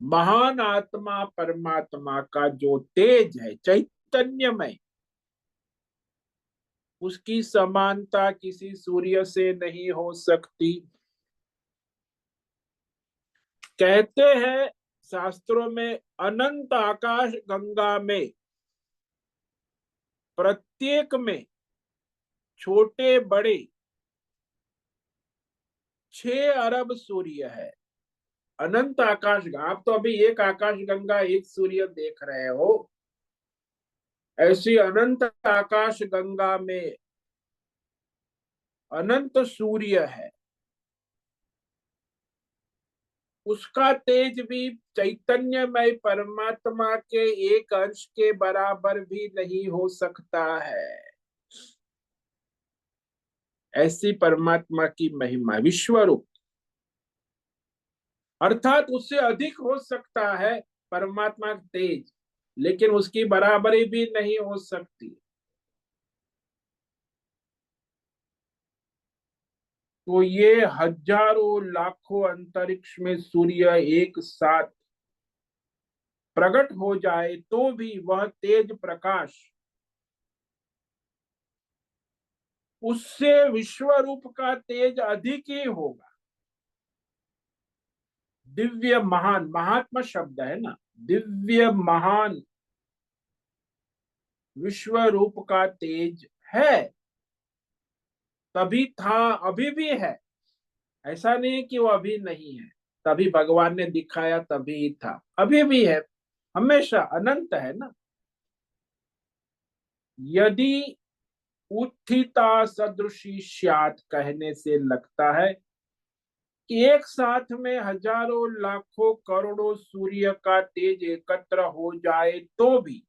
महान आत्मा परमात्मा का जो तेज है चैतन्यमय, उसकी समानता किसी सूर्य से नहीं हो सकती। कहते हैं शास्त्रों में, अनंत आकाश गंगा में प्रत्येक में छोटे बड़े 6 अरब सूर्य है। अनंत आकाश गंगा, आप तो अभी एक आकाश गंगा एक सूर्य देख रहे हो, ऐसी अनंत आकाश गंगा में अनंत सूर्य है, उसका तेज भी चैतन्यमय परमात्मा के एक अंश के बराबर भी नहीं हो सकता है। ऐसी परमात्मा की महिमा, विश्वरूप, अर्थात उससे अधिक हो सकता है परमात्मा तेज, लेकिन उसकी बराबरी भी नहीं हो सकती। तो ये हजारों लाखों अंतरिक्ष में सूर्य एक साथ प्रकट हो जाए तो भी वह तेज प्रकाश उससे विश्व रूप का तेज अधिक ही होगा। दिव्य महान, महात्मा शब्द है ना, दिव्य महान विश्व रूप का तेज है, तभी था, अभी भी है। ऐसा नहीं कि वो अभी नहीं है, तभी भगवान ने दिखाया तभी ही था, अभी भी है, हमेशा अनंत है ना। यदि उत्थिता सदृशी स्यात् कहने से लगता है कि एक साथ में हजारों लाखों करोड़ों सूर्य का तेज एकत्र हो जाए तो भी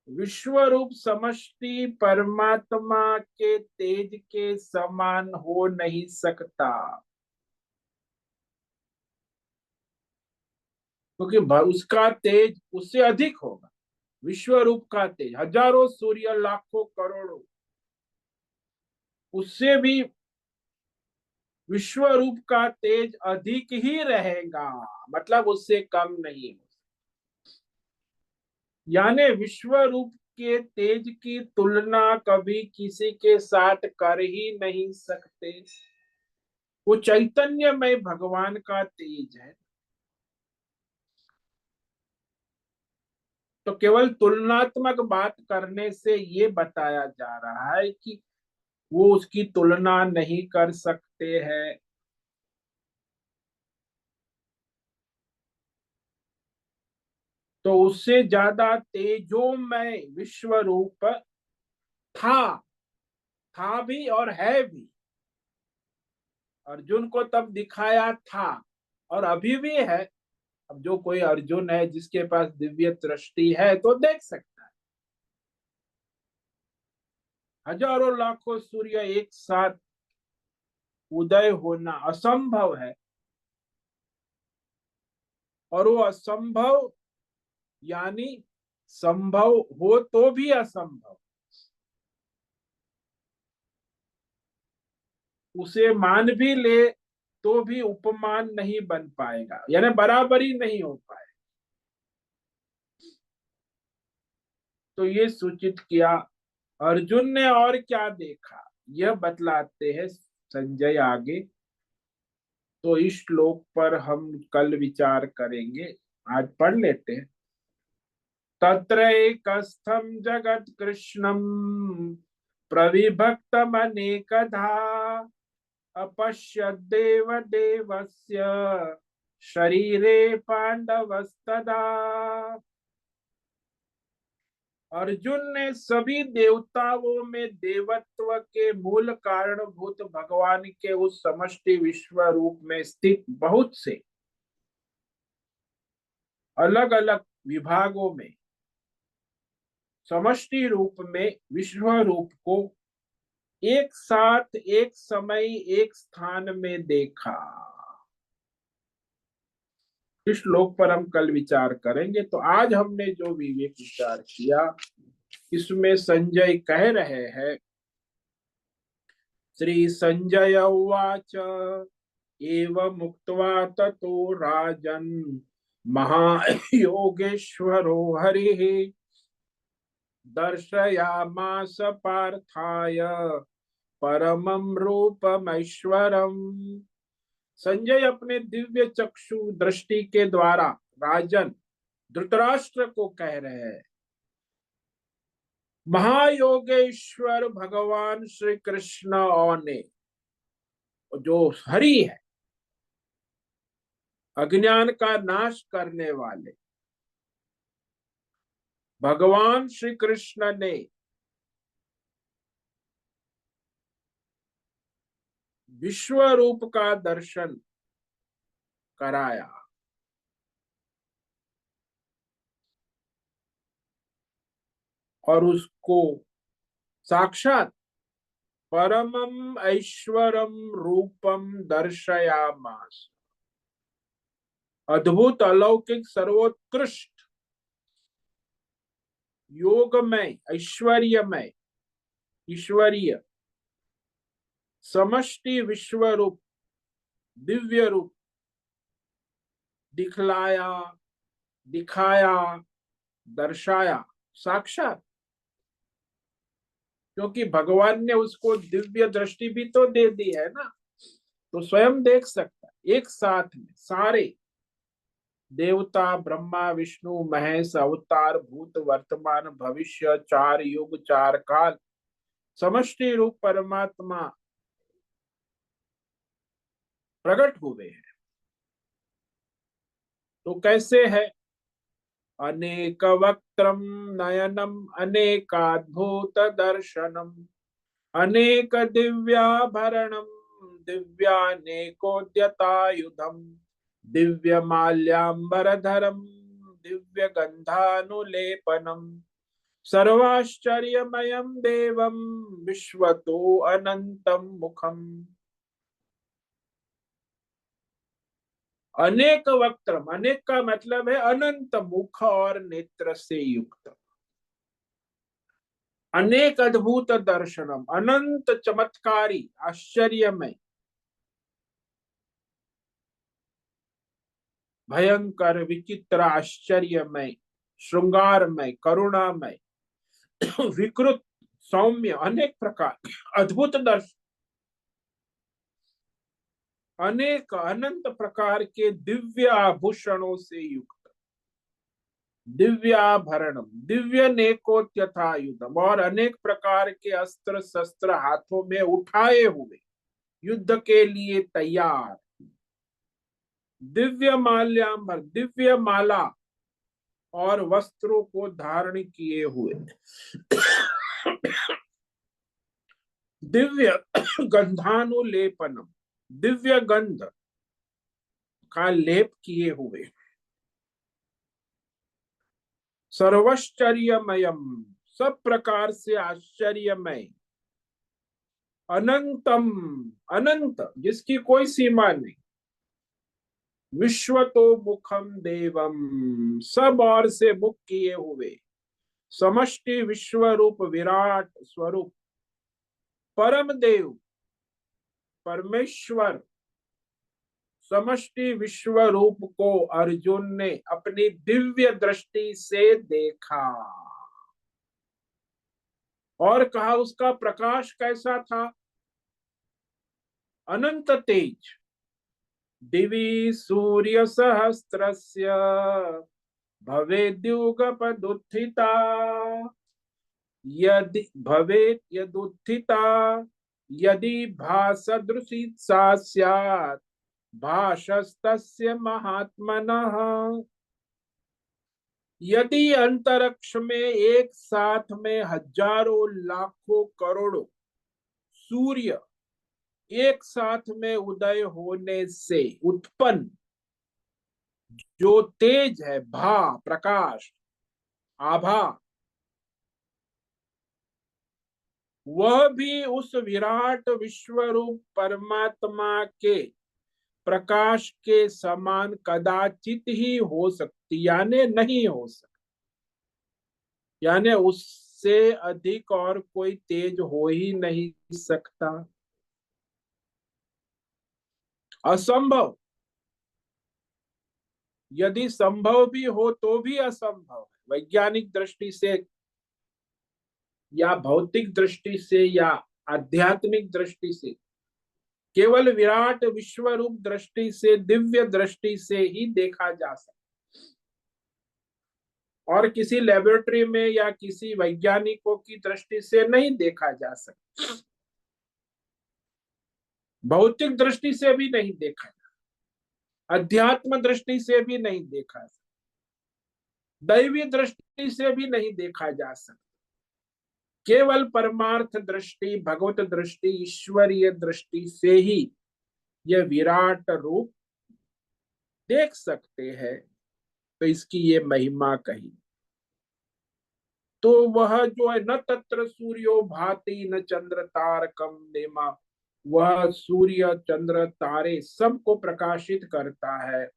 विश्व रूप समष्टि परमात्मा के तेज के समान हो नहीं सकता, क्योंकि उसका तेज उससे अधिक होगा। विश्व रूप का तेज हजारों सूर्य लाखों करोड़ों, उससे भी विश्व रूप का तेज अधिक ही रहेगा, मतलब उससे कम नहीं। यानी विश्व रूप के तेज की तुलना कभी किसी के साथ कर ही नहीं सकते। वो चैतन्यमय भगवान का तेज है, तो केवल तुलनात्मक बात करने से ये बताया जा रहा है कि वो उसकी तुलना नहीं कर सकते हैं। तो उससे ज्यादा तेजोमय विश्व रूप था, था भी और है भी। अर्जुन को तब दिखाया था और अभी भी है। अब जो कोई अर्जुन है जिसके पास दिव्य दृष्टि है तो देख सकता है, हजारों लाखों सूर्य एक साथ उदय होना असंभव है, और वो असंभव यानी संभव हो तो भी असंभव, उसे मान भी ले तो भी उपमान नहीं बन पाएगा, यानी बराबरी नहीं हो पाए। तो ये सूचित किया। अर्जुन ने और क्या देखा यह बतलाते हैं संजय आगे। तो इस श्लोक पर हम कल विचार करेंगे, आज पढ़ लेते हैं। तत्र एकस्थं जगत कृष्णं प्रविभक्तमनेकधा अपश्यद् देवदेवस्य शरीरे पांडवस्तदा। अर्जुन ने सभी देवताओं में देवत्व के मूल कारणभूत भगवान के उस समष्टि विश्व रूप में स्थित बहुत से अलग अलग विभागों में समष्टि रूप में विश्व रूप को एक साथ एक समय एक स्थान में देखा। इस श्लोक पर हम कल विचार करेंगे। तो आज हमने जो विवेक विचार किया, इसमें संजय कह रहे हैं, श्री संजय उवाच एवं मुक्त्वा ततो राजन् महायोगेश्वरो हरिः दर्शयामास पार्थाय परमं रूपमैश्वरम्। संजय अपने दिव्य चक्षु दृष्टि के द्वारा राजन धृतराष्ट्र को कह रहे हैं, महायोगेश्वर भगवान श्री कृष्ण और ने, जो हरि है, अज्ञान का नाश करने वाले भगवान श्री कृष्ण ने विश्व रूप का दर्शन कराया और उसको साक्षात परमम ऐश्वरम रूपम दर्शयामास, अद्भुत अलौकिक सर्वोत्कृष्ट योगमय ऐश्वर्यमय ईश्वरीय समष्टि विश्व रूप दिव्य रूप दिखलाया, दिखाया, दर्शाया साक्षात। क्योंकि भगवान ने उसको दिव्य दृष्टि भी तो दे दी है ना, तो स्वयं देख सकता है। एक साथ में सारे देवता ब्रह्मा विष्णु महेश अवतार भूत वर्तमान भविष्य चार युग चार काल समष्टि रूप परमात्मा प्रकट हुए हैं। तो कैसे है? अनेक वक्त्रम नयनम अनेकाद्भुत दर्शनम अनेक दिव्याभरणम दिव्यानेकोद्यतायुधम दिव्य माल्याम्बरधरम दिव्य गंधानुलेपनम सर्वाश्चर्यमयं देवं विश्वतो अनंतम मुखम। अनेक वक्त्रम, अनेक का मतलब है अनंत मुख और नेत्र से युक्त। अनेक अद्भुत दर्शनम, अनंत चमत्कारी आश्चर्यमय भयंकर विचित्र आश्चर्यमय श्रृंगारमय करुणामय विकृत सौम्य अनेक प्रकार अद्भुत दर्शन, अनेक अनंत प्रकार के दिव्य आभूषणों से युक्त दिव्याभरणम दिव्य नेकोत्यथायुधम, और अनेक प्रकार के अस्त्र शस्त्र हाथों में उठाए हुए युद्ध के लिए तैयार, दिव्य माल्याम्बर दिव्य माला और वस्त्रों को धारण किए हुए, दिव्य गंधानुलेपनम दिव्य गंध का लेप किए हुए, सर्वश्चर्यमयम सब प्रकार से आश्चर्यमय, अनंतम अनंत जिसकी कोई सीमा नहीं, विश्व तो मुखम देवम, सब और से मुख किए हुए, समष्टि विश्व रूप विराट स्वरूप परम देव परमेश्वर समष्टि विश्व रूप को अर्जुन ने अपनी दिव्य दृष्टि से देखा और कहा उसका प्रकाश कैसा था। अनंत तेज, दिवि सूर्य सहस्त्रस्य भवेद्युगपदुत्थिता, यदि भवेत् यदुत्थिता, यदि भासदृशी सा स्यात् भासस्तस्य महात्मनः। यदि अंतरिक्ष में एक साथ में हजारों लाखों करोड़ों सूर्य एक साथ में उदय होने से उत्पन्न जो तेज है, भा प्रकाश, आभा, वह भी उस विराट विश्वरूप परमात्मा के प्रकाश के समान कदाचित ही हो सकती, यानी नहीं हो सकती, यानी उससे अधिक और कोई तेज हो ही नहीं सकता, असंभव। यदि संभव भी हो तो भी असंभव है, वैज्ञानिक दृष्टि से या भौतिक दृष्टि से या आध्यात्मिक दृष्टि से, केवल विराट विश्व रूप दृष्टि से, दिव्य दृष्टि से ही देखा जा सकता, और किसी लेबोरेटरी में या किसी वैज्ञानिकों की दृष्टि से नहीं देखा जा सकता, भौतिक दृष्टि से भी नहीं देखा, अध्यात्म दृष्टि से भी नहीं देखा, दैवी दृष्टि से भी नहीं देखा जा सकता। केवल परमार्थ दृष्टि, भगवत दृष्टि, ईश्वरीय दृष्टि से ही यह विराट रूप देख सकते हैं, तो इसकी ये महिमा कही। तो वह जो है, न तत्र सूर्यो भाति न चंद्र तारकम नेमा, वह सूर्य चंद्र तारे सबको प्रकाशित करता है,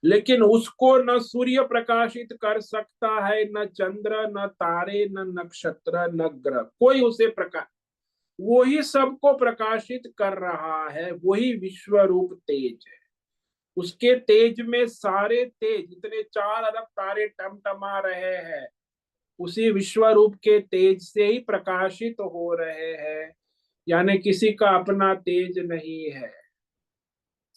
लेकिन उसको न सूर्य प्रकाशित कर सकता है, न चंद्र, न तारे, न नक्षत्र, न ग्रह, कोई उसे प्रकाश, वही सबको प्रकाशित कर रहा है, वही विश्व रूप तेज है। उसके तेज में सारे तेज, इतने 4 अरब तारे टमटमा रहे हैं, उसी विश्व रूप के तेज से ही प्रकाशित हो रहे हैं, यानी किसी का अपना तेज नहीं है।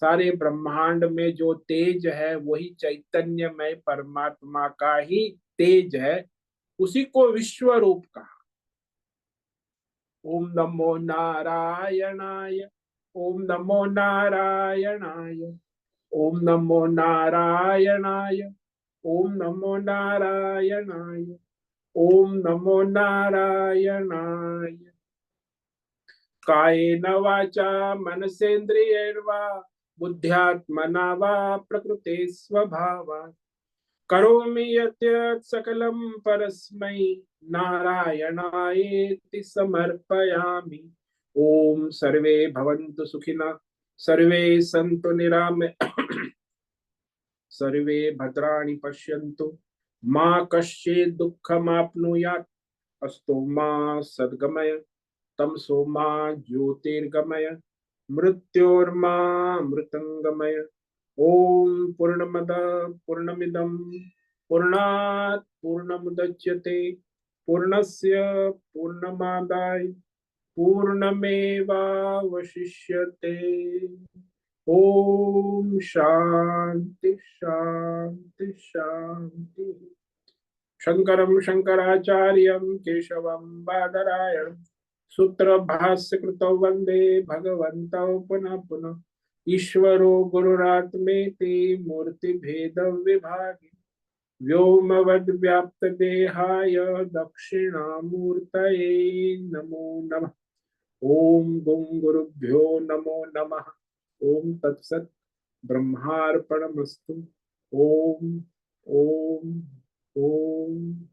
सारे ब्रह्मांड में जो तेज है वही चैतन्यमय परमात्मा का ही तेज है, उसी को विश्व रूप कहा। ओम नमो नारायणाय, ओम नमो नारायणाय, ओम नमो नारायणाय, ओम नमो नारायणाय, ओम नमो नारायणाय। कायेन वाचा मनसेन्द्रियैर्वा बुद्ध्यात्मना वा प्रकृते स्वभावात् करोमि यद्यत् सकलं परस्मै नारायणायेति समर्पयामि। ओम सर्वे भवन्तु सुखिनः, सर्वे सन्तु निरामयाः, सर्वे भद्राणि पश्यन्तु, मा कश्चित् दुःखमाप्नुयात्, अस्तु मा सद्गमय, तमसो मा ज्योतिर्गमय, मृत्योर्मा मृतंगमय। ओम पूर्णमद पूर्णमिदं पूर्णात् पूर्णमुदच्यते पूर्णस्य पूर्णमादाय पूर्णमेवावशिष्यते। ओम शांति शांति शांति। शंकरं शंकराचार्यं केशवं बादरायणं सूत्र भाष्य कृतौ वंदे भगवन्तौ पुनः पुनः। ईश्वरो गुरुरात्मेति मूर्ति भेद विभागे व्योमवद् देहाय दक्षिणामूर्तये नमो नमः। ओम गुं गुरुभ्यो नमो नमः। ओम तत्सत् ब्रह्मार्पणमस्तु। ओम ओम ओम।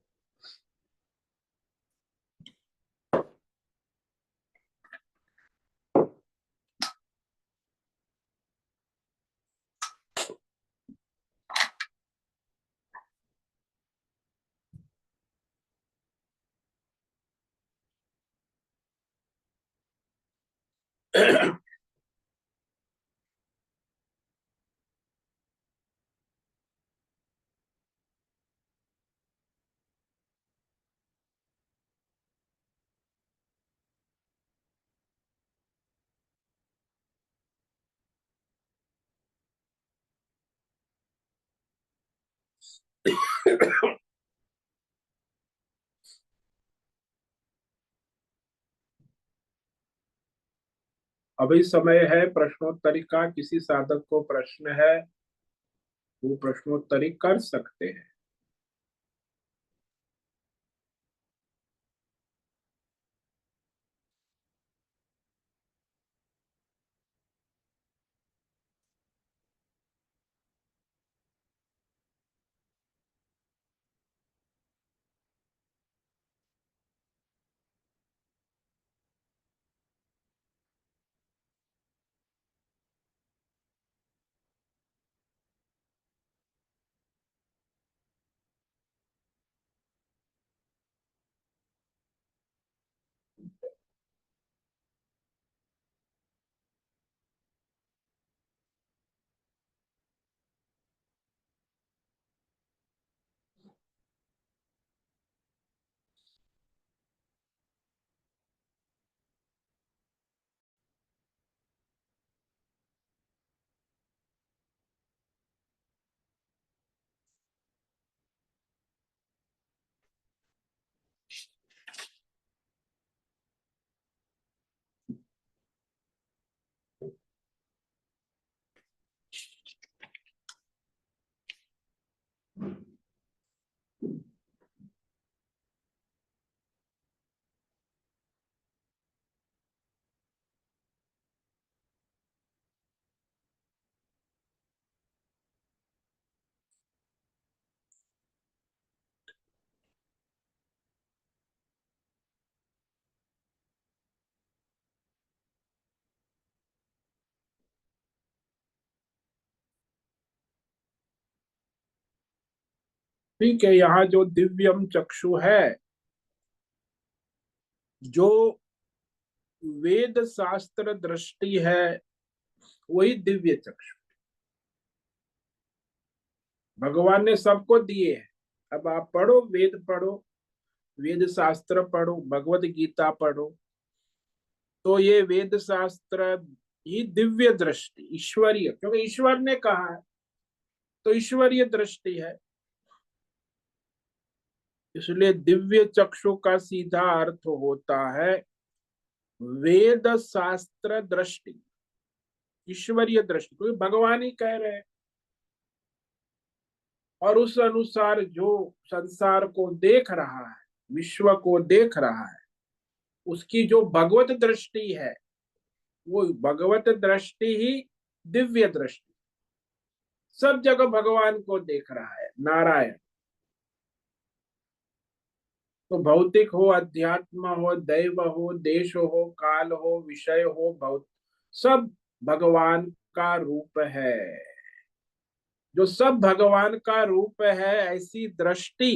अभी समय है प्रश्नोत्तरी का। किसी साधक को प्रश्न है वो प्रश्नोत्तरी कर सकते हैं। ठीक है, यहाँ जो दिव्यम चक्षु है, जो वेद शास्त्र दृष्टि है, वही दिव्य चक्षु भगवान ने सबको दिए हैं। अब आप पढ़ो, वेद पढ़ो, वेद शास्त्र पढ़ो, भगवत गीता पढ़ो, तो ये वेद शास्त्र ही दिव्य दृष्टि ईश्वरीय, क्योंकि ईश्वर ने कहा है तो ईश्वरीय दृष्टि है। इसलिए दिव्य चक्षु का सीधा अर्थ होता है वेद शास्त्र दृष्टि, ईश्वरीय दृष्टि, क्योंकि भगवान ही कह रहे हैं। और उस अनुसार जो संसार को देख रहा है, विश्व को देख रहा है, उसकी जो भगवत दृष्टि है, वो भगवत दृष्टि ही दिव्य दृष्टि। सब जगह भगवान को देख रहा है, नारायण। तो भौतिक हो, अध्यात्म हो, दैव हो, देश हो, काल हो, विषय हो, भौत सब भगवान का रूप है। जो सब भगवान का रूप है, ऐसी दृष्टि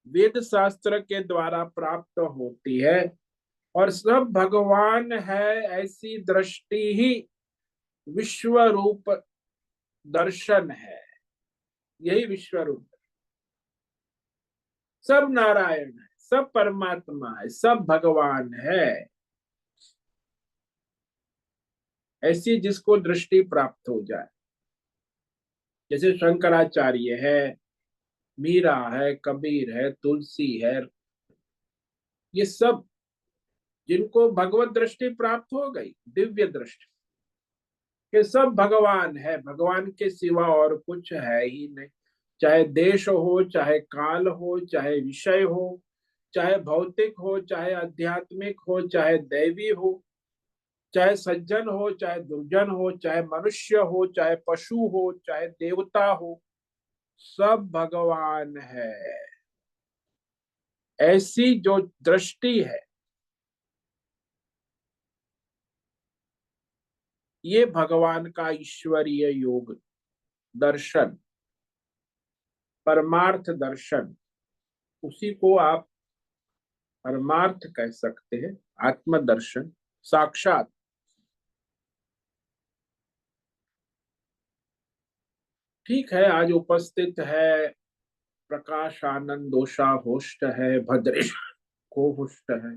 वेद शास्त्र के द्वारा प्राप्त होती है। और सब भगवान है, ऐसी दृष्टि ही विश्व रूप दर्शन है। यही विश्व रूप, सब नारायण है, सब परमात्मा है, सब भगवान है, ऐसी जिसको दृष्टि प्राप्त हो जाए। जैसे शंकराचार्य है, मीरा है, कबीर है, तुलसी है, ये सब जिनको भगवत दृष्टि प्राप्त हो गई, दिव्य दृष्टि, कि सब भगवान है, भगवान के सिवा और कुछ है ही नहीं। चाहे देश हो, चाहे काल हो, चाहे विषय हो, चाहे भौतिक हो, चाहे आध्यात्मिक हो, चाहे दैवी हो, चाहे सज्जन हो, चाहे दुर्जन हो, चाहे मनुष्य हो, चाहे पशु हो, चाहे देवता हो, सब भगवान है। ऐसी जो दृष्टि है, ये भगवान का ईश्वरीय योग दर्शन, परमार्थ दर्शन, उसी को आप परमार्थ कह सकते हैं, आत्मदर्शन, साक्षात ठीक है, आज उपस्थित है प्रकाश आनंद दोषा, होस्ट है भद्रेश को होस्ट है,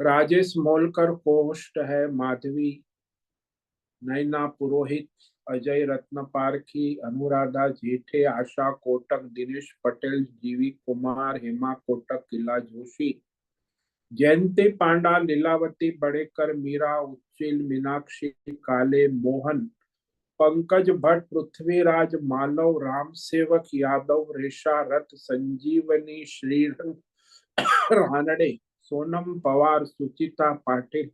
राजेश मोलकर को होस्ट है, माधवी, नैना पुरोहित, अजय रत्न पारखी, अनुराधा जेठे, आशा कोटक, दिनेश पटेल, जीवी कुमार, हेमा कोटक, किला जोशी, जयंती पांडा, लीलावती बड़ेकर, मीरा उच्चिल, मीनाक्षी काले, मोहन, पंकज भट्ट, पृथ्वीराज, मालव, राम सेवक यादव, रेशा रथ, संजीवनी, श्रीरंग रानडे, सोनम पवार, सुचिता पाटिल,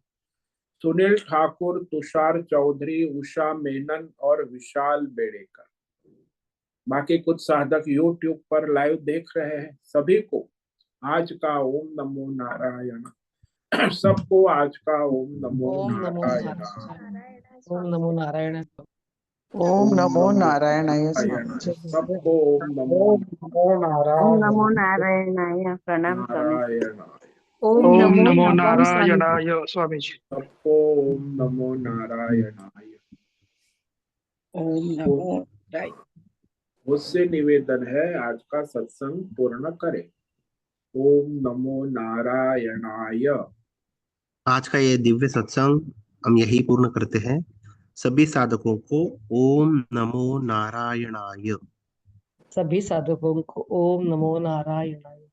सुनील ठाकुर, तुषार चौधरी, उषा मेनन और विशाल बेड़ेकर। बाकी कुछ साधक YouTube पर लाइव देख रहे हैं। सभी को आज का ओम नमो नारायण। सबको आज का ओम नमो ओम नमो नारायण। नारायण। ओम नमो नारायण। ओम नमो नारायणाय नारायण। स्वामी। सबको ओम नमो ओम नमो नारायणाय। प्रणाम स्वामी। नारायण। ओम ओम नमो नमो नारायण। नारायणाय स्वामी जी। सबको ओम नमो नारायणाय। ओम नमो नारायण। मुझसे निवेदन है आज का सत्संग पूर्ण करें। ओम नमो नारायणाय। आज का ये दिव्य सत्संग हम यही पूर्ण करते हैं। सभी साधकों को ओम नमो नारायणाय। सभी साधकों को ओम नमो नारायणाय।